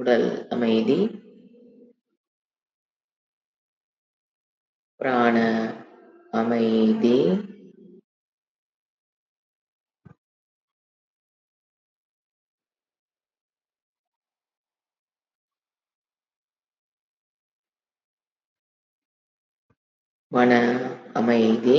உடல் அமைதி, பிராண அமைதி, மன அமைதி,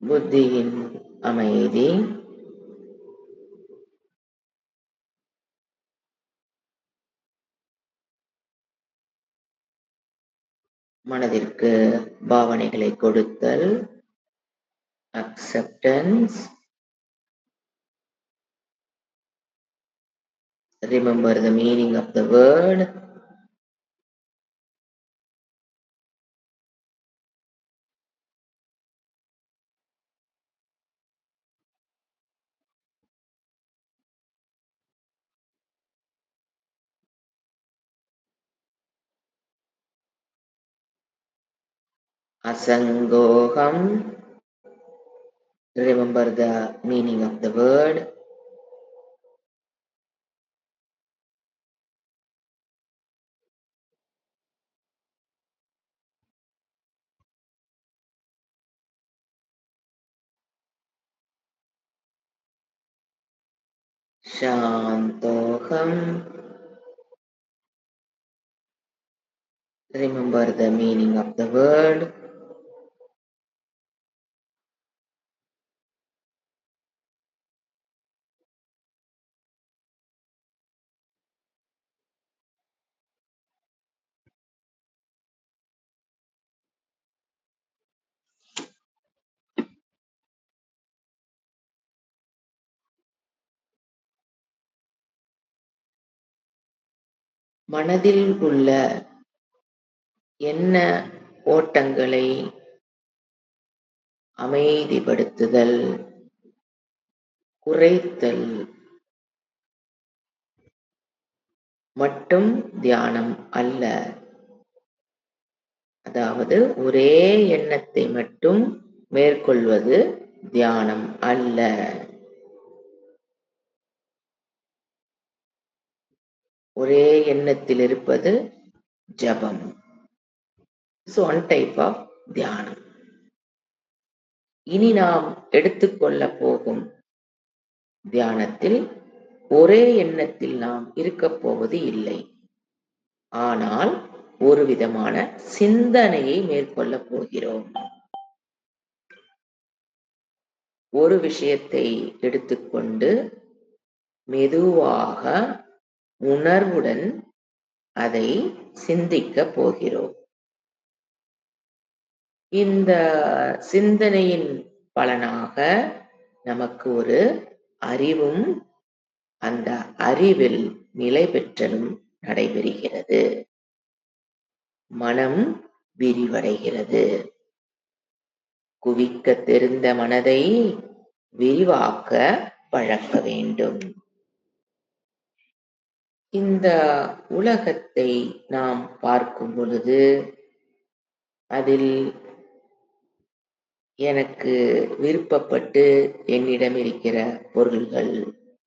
புத்தியின் அமைதி, மனதிற்கு பாவனைகளை கொடுத்தல், acceptance, remember the meaning of the word, asangoham, remember the meaning of the word, shantoham, remember the meaning of the word, மனதில் உள்ள எண்ண ஓட்டங்களை அமைதிப்படுத்துதல், குறைத்தல் மட்டும் தியானம் அல்ல. அதாவது ஒரே எண்ணத்தை மட்டும் மேற்கொள்வது தியானம் அல்ல. ஒரே எண்ணத்தில் இருப்பது ஜபம். So one type of தியானம். இனி நாம் எடுத்துக்கொள்ள போகும் தியானத்தில் ஒரே எண்ணத்தில் நாம் இருக்கப் போவது இல்லை. ஆனால் ஒரு விதமான சிந்தனையை மேற்கொள்ளப் போகிறோம். ஒரு விஷயத்தை எடுத்துக்கொண்டு மெதுவாக உணர்வுடன் அதை சிந்திக்கப் போகிறோம். இந்த சிந்தனையின் பலனாக நமக்கு ஒரு அறிவும் அந்த அறிவில் நிலை பெற்றலும் நடைபெறுகிறது. மனம் விரிவடைகிறது. குவிக்க தெரிந்த மனதை விரிவாக்க பழக்க வேண்டும். இந்த உலகத்தை நாம் பார்க்கும் பொழுது அதில் எனக்கு விருப்பப்பட்டு என்னிடம் இருக்கிற பொருள்கள்,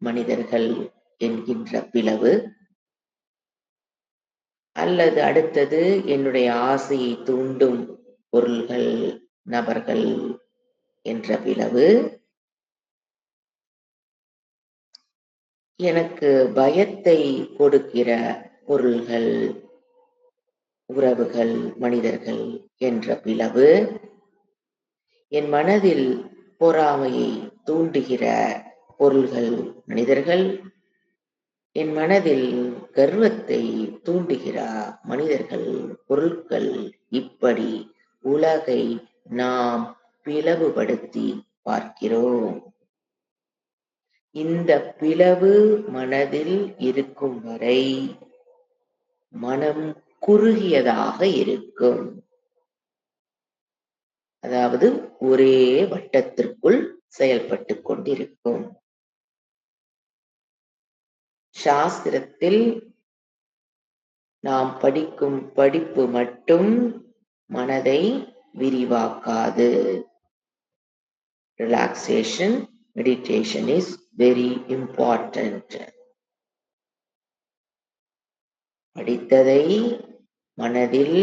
மனிதர்கள் என்கின்ற பிளவு, அல்லது அடுத்தது என்னுடைய ஆசையை தூண்டும் பொருள்கள், நபர்கள் என்ற பிளவு, எனக்கு பயத்தை கொடுக்கிற பொருள்கள், உறவுகள், மனிதர்கள் என்ற பிளவு, என் மனதில் பொறாமையை தூண்டுகிற பொருள்கள், மனிதர்கள், என் மனதில் கர்வத்தை தூண்டுகிற மனிதர்கள், பொருட்கள், இப்படி உலகை நாம் பிளவுபடுத்தி பார்க்கிறோம். இந்த பிளவு மனதில் இருக்கும் வரை மனம் குறுகியதாக இருக்கும். அதாவது ஒரே வட்டத்திற்குள் செயல்பட்டுக் கொண்டிருக்கும். சாஸ்திரத்தில் நாம் படிக்கும் படிப்பு மட்டும் மனதை விரிவாக்காது. Relaxation, meditation is very important. படித்ததை மனதில்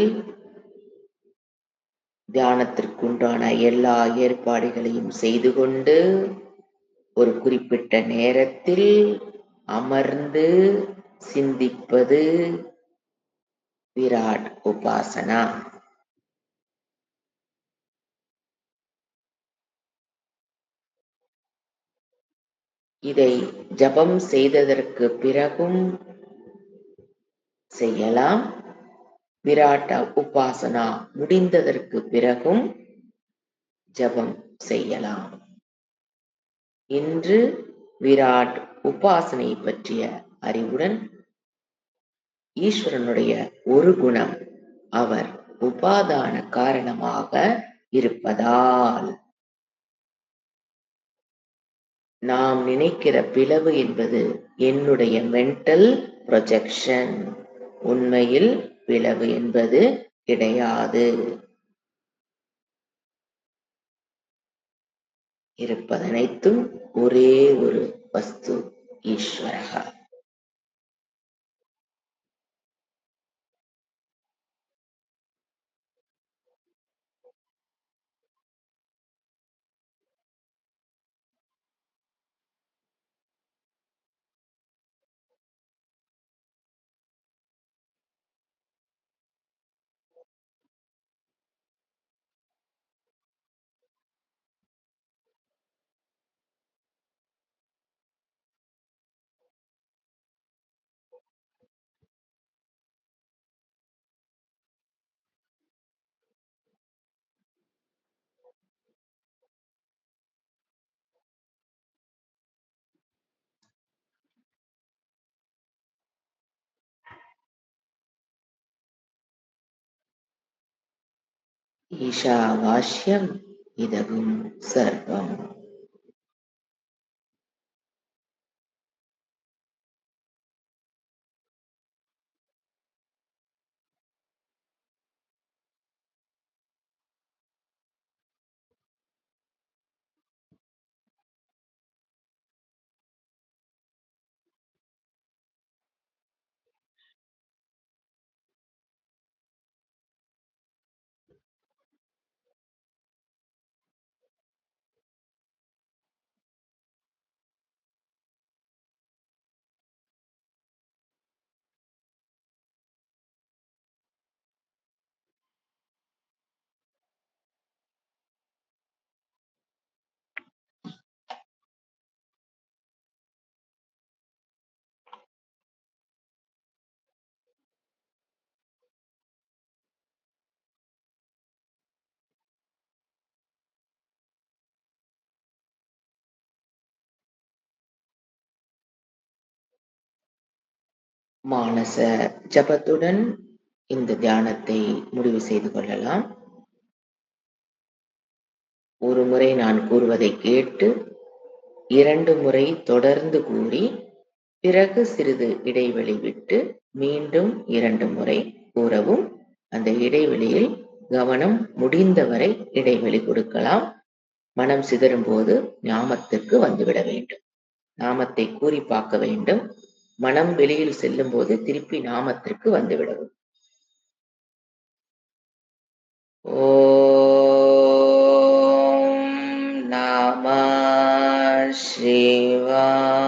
தியானத்திற்குண்டான எல்லா ஏற்பாடுகளையும் செய்து கொண்டு ஒரு குறிப்பிட்ட நேரத்தில் அமர்ந்து சிந்திப்பது விராட் உபாசனா. இதை ஜபம் செய்ததற்கு பிறகும் செய்யலாம். விராட் உபாசனா முடிந்ததற்கு பிறகும் ஜபம் செய்யலாம். இன்று விராட் உபாசனை பற்றிய அறிவுடன் ஈஸ்வரனுடைய ஒரு குணம் அவர் உபாதான காரணமாக இருப்பதால் நாம் நினைக்கிற பிளவு என்பது என்னுடைய மென்டல் ப்ரொஜெக்ஷன். உண்மையில் பிளவு என்பது கிடையாது. இருப்பதனைத்தும் ஒரே ஒரு வஸ்து, ஈஸ்வரஹா. ஈஷாவாஸ்யம் இதகும் சர்வம். மானச ஜபத்துடன் இந்த தியானத்தை முடிவு செய்து கொள்ளலாம். ஒரு முறை நான் கூறுவதை கேட்டு 2 முறை தொடர்ந்து கூறி பிறகு சிறிது இடைவெளி விட்டு மீண்டும் 2 முறை கூறவும். அந்த இடைவெளியில் கவனம் முடிந்தவரை இடைவெளி கொடுக்கலாம். மனம் சிதறும் போது ஞாபகத்திற்கு வந்துவிட வேண்டும். நாமத்தை கூறி பார்க்க வேண்டும். மனம் வெளியில் செல்லும் போது திருப்பி நாமத்திற்கு வந்துவிடவும். ஓம் நம சிவாய.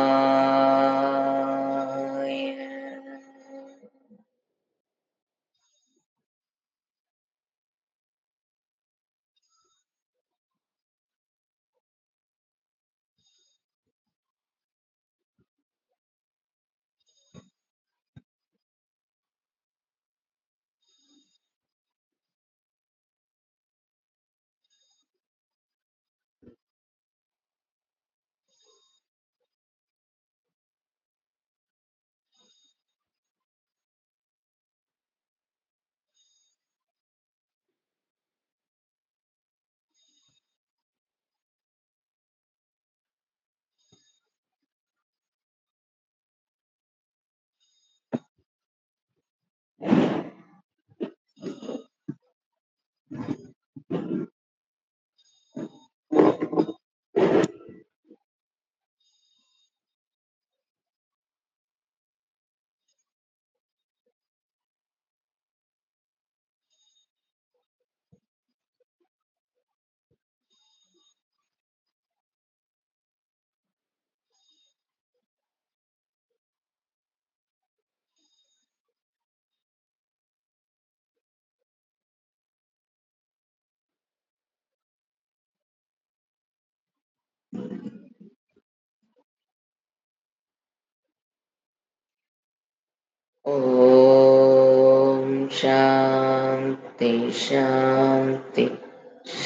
ஓம் சாந்தி சாந்தி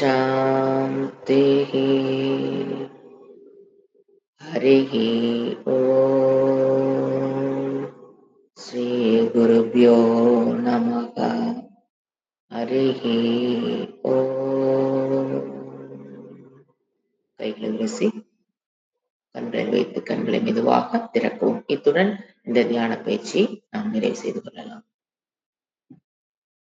சாந்திஹி. ஹரிஹி ஓம். ஸ்ரீ குருப்யோ நமக. ஹரிஹி ஓம். கைகளை வீசி கண்களை வைத்து கண்களை மெதுவாக திறக்கவும். இத்துடன் இந்த தியான பயிற்சியை நாம் நிறைவு செய்து கொள்ளலாம்.